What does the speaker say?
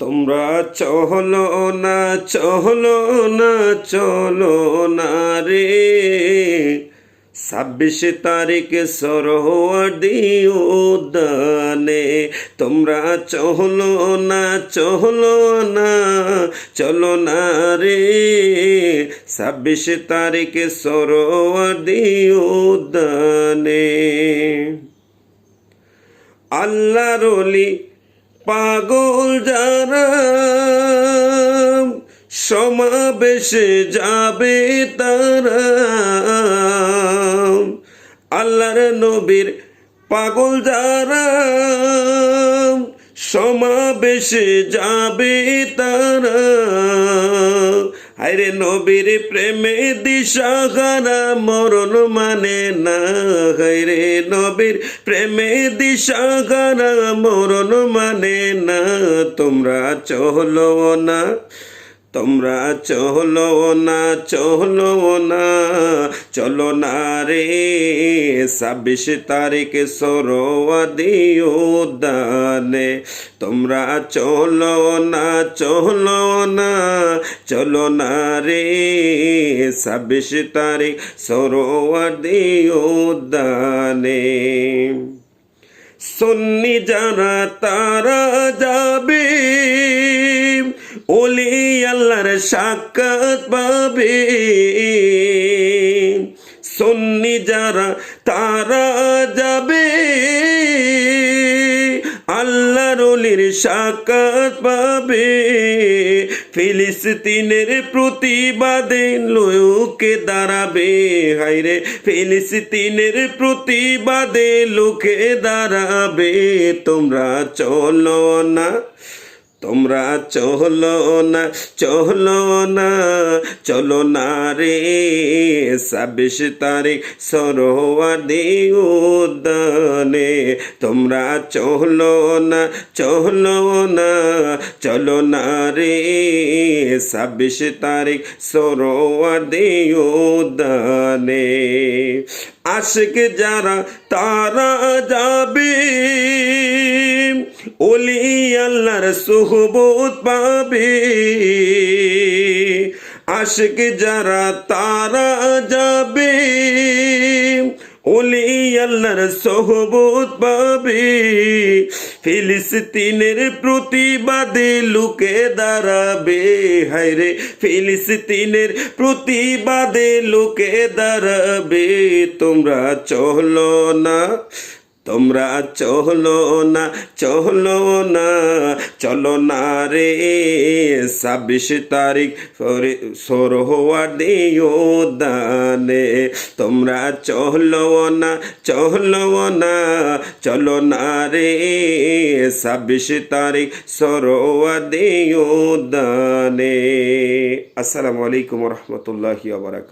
তোমরা চলো না চলো না চলো না রে 26 তারিখ সরোয়ার্দী উদ্যানে তোমরা চলো না চলো না চলো না রে 26 তারিখ সরোয়ার্দী উদ্যানে আল্লাহর ওলি পাগল যারা সমাবেশে যাবে তারা আল্লাহর নবীর পাগল যারা সমাবেশে যাবে তারা হায়রে নবীর প্রেমে দিশাহারা মরণ মানে না হায়রে নবীর প্রেমে দিশাহারা মরণ মানে না তোমরা চলো না তোমরা চলো না চলো না চলো না রে 26 তারিখ সরোয়ার্দী উদ্যানে তোমরা চলো না চলো না চলো না রে 26 তারিখ সরোয়ার্দী উদ্যানে সুন্নি যারা তারা যাবে ওলি আল্লাহর সাক্ষাৎ পাবে সুন্নি যারা তারা যাবে আল্লাহর ওলির সাক্ষাৎ পাবে ফিলিস্তিনের প্রতিবাদে লোকে দাঁড়াবে হায়রে ফিলিস্তিনের প্রতিবাদে লোকে দাঁড়াবে তোমরা চলো না তোমরা চলো না চলো না চলো না রে 26 তারিখ সরোয়ার্দী উদ্যানে তোমরা চলো না চলো না চলো না রে 26 তারিখ সরোয়ার্দী উদ্যানে আশিক যারা তারা যাবে ওলি আল্লাহর সুহবত পাবে আশিক যারা তারা যাবে ওলি আল্লাহর সুহবত পাবে ফিলিস্তিনের প্রতিবাদে লোকে দাঁড়াবে হায়রে ফিলিস্তিনের প্রতিবাদে লোকে দাঁড়াবে তোমরা চলো না তোমরা চলো না চলো না চলো না রে 26 তারিখ সরোয়ার্দী উদ্যানে তোমরা চলো না চলো না চলো না রে 26 তারিখ সরোয়ার্দী উদ্যানে আসসালামু আলাইকুম ওয়া রাহমাতুল্লাহি ওয়া বারাকাতুহু।